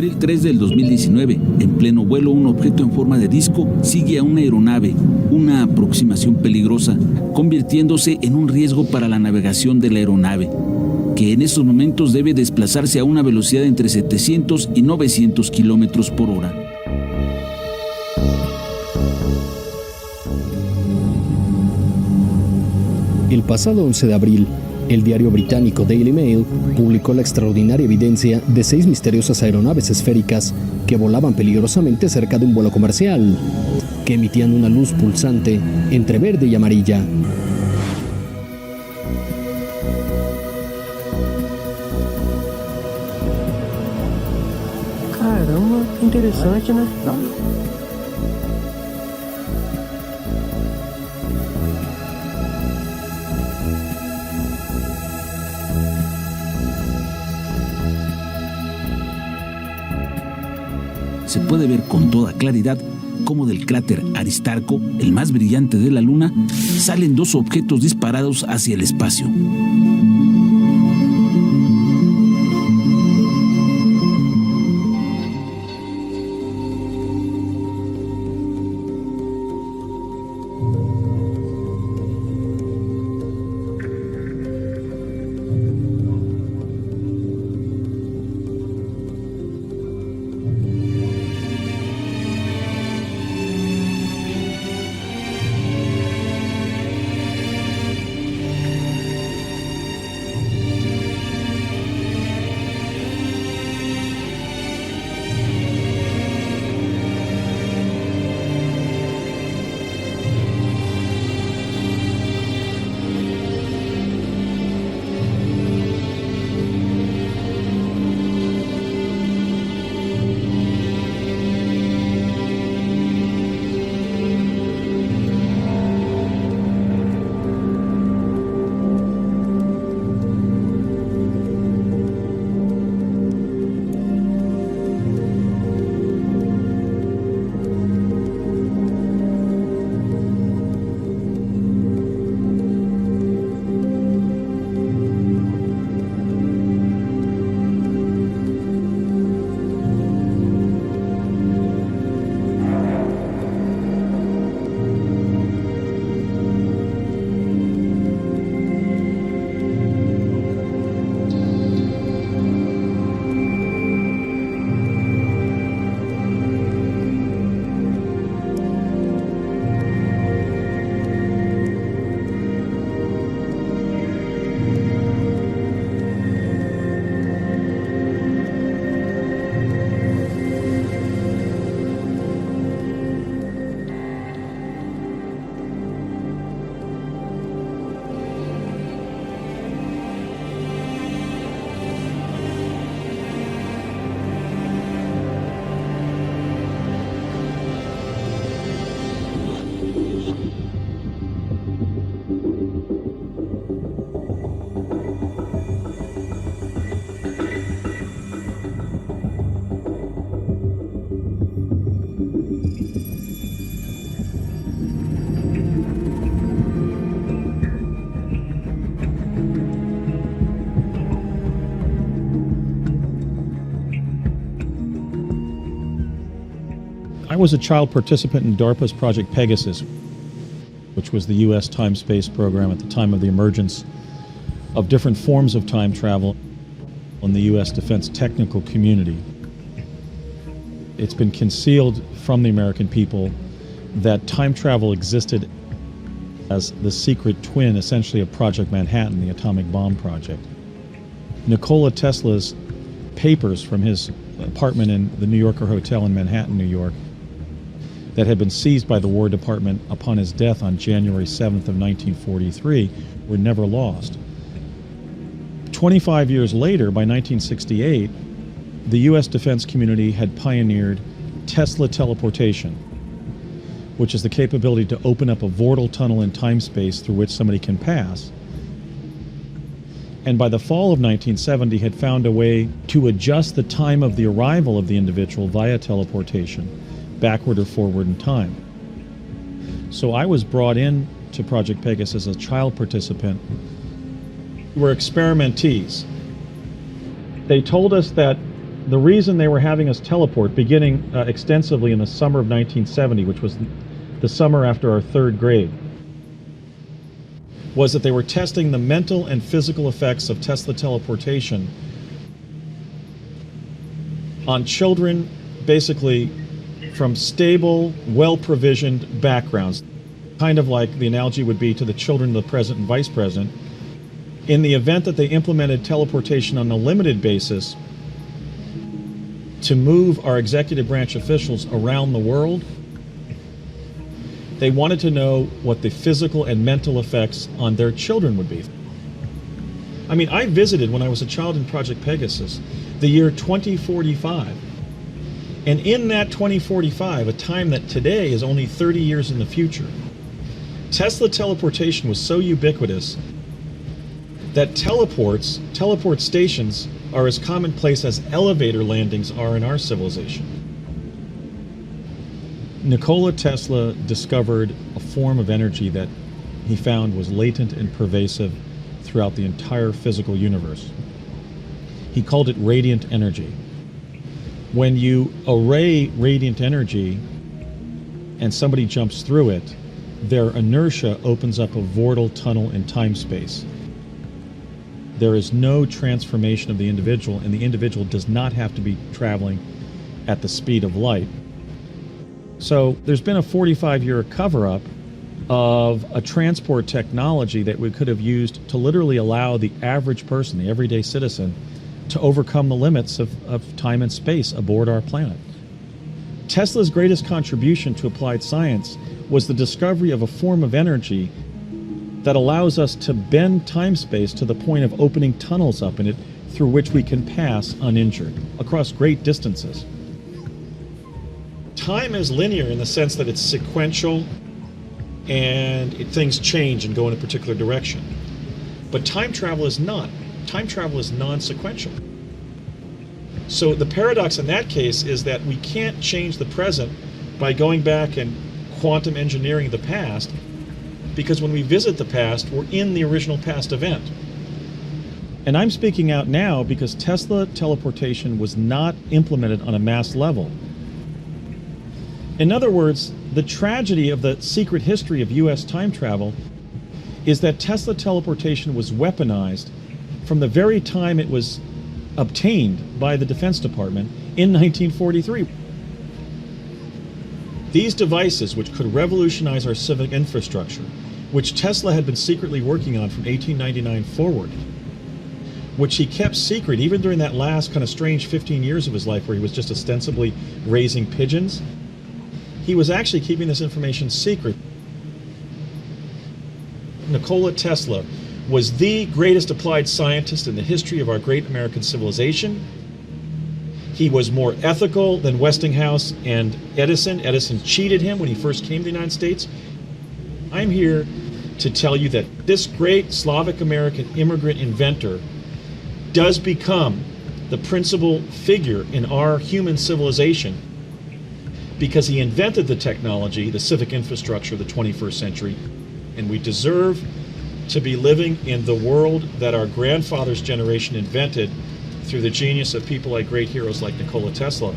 Abril 3 del 2019, en pleno vuelo, un objeto en forma de disco sigue a una aeronave, una aproximación peligrosa, convirtiéndose en un riesgo para la navegación de la aeronave, que en estos momentos debe desplazarse a una velocidad entre 700 y 900 kilómetros por hora. El pasado 11 de abril, el diario británico Daily Mail publicó la extraordinaria evidencia de 6 misteriosas aeronaves esféricas que volaban peligrosamente cerca de un vuelo comercial, que emitían una luz pulsante entre verde y amarilla. Caramba, que interessante, né? Se puede ver con toda claridad cómo del cráter Aristarco, el más brillante de la Luna, salen 2 objetos disparados hacia el espacio. I was a child participant in DARPA's Project Pegasus, which was the U.S. time-space program at the time of the emergence of different forms of time travel in the U.S. defense technical community. It's been concealed from the American people that time travel existed as the secret twin, essentially, of Project Manhattan, the atomic bomb project. Nikola Tesla's papers from his apartment in the New Yorker Hotel in Manhattan, New York, that had been seized by the War Department upon his death on January 7th of 1943 were never lost. 25 years later, by 1968, the U.S. defense community had pioneered Tesla teleportation, which is the capability to open up a vortal tunnel in time-space through which somebody can pass. And by the fall of 1970 had found a way to adjust the time of the arrival of the individual via teleportation, backward or forward in time. So I was brought in to Project Pegasus as a child participant. We were experimentees. They told us that the reason they were having us teleport, beginning extensively in the summer of 1970, which was the summer after our third grade, was that they were testing the mental and physical effects of Tesla teleportation on children, basically from stable, well-provisioned backgrounds, kind of like the analogy would be to the children of the president and vice president. In the event that they implemented teleportation on a limited basis to move our executive branch officials around the world, they wanted to know what the physical and mental effects on their children would be. I mean, I visited, when I was a child in Project Pegasus, the year 2045. And in that 2045, a time that today is only 30 years in the future, Tesla teleportation was so ubiquitous that teleport stations are as commonplace as elevator landings are in our civilization. Nikola Tesla discovered a form of energy that he found was latent and pervasive throughout the entire physical universe. He called it radiant energy. When you array radiant energy and somebody jumps through it, their inertia opens up a vortal tunnel in time-space. There is no transformation of the individual, and the individual does not have to be traveling at the speed of light. So there's been a 45-year cover-up of a transport technology that we could have used to literally allow the average person, the everyday citizen, to overcome the limits of time and space aboard our planet. Tesla's greatest contribution to applied science was the discovery of a form of energy that allows us to bend time-space to the point of opening tunnels up in it through which we can pass uninjured across great distances. Time is linear in the sense that it's sequential and things change and go in a particular direction. But time travel is not. Time travel is non-sequential. So the paradox in that case is that we can't change the present by going back and quantum engineering the past, because when we visit the past, we're in the original past event. And I'm speaking out now because Tesla teleportation was not implemented on a mass level. In other words, the tragedy of the secret history of US time travel is that Tesla teleportation was weaponized from the very time it was obtained by the Defense Department in 1943. These devices, which could revolutionize our civic infrastructure, which Tesla had been secretly working on from 1899 forward, which he kept secret even during that last kind of strange 15 years of his life where he was just ostensibly raising pigeons, he was actually keeping this information secret. Nikola Tesla was the greatest applied scientist in the history of our great American civilization. He was more ethical than Westinghouse and Edison. Edison cheated him when he first came to the United States. I'm here to tell you that this great Slavic American immigrant inventor does become the principal figure in our human civilization because he invented the technology, the civic infrastructure of the 21st century, and we deserve to be living in the world that our grandfather's generation invented through the genius of people like great heroes like Nikola Tesla.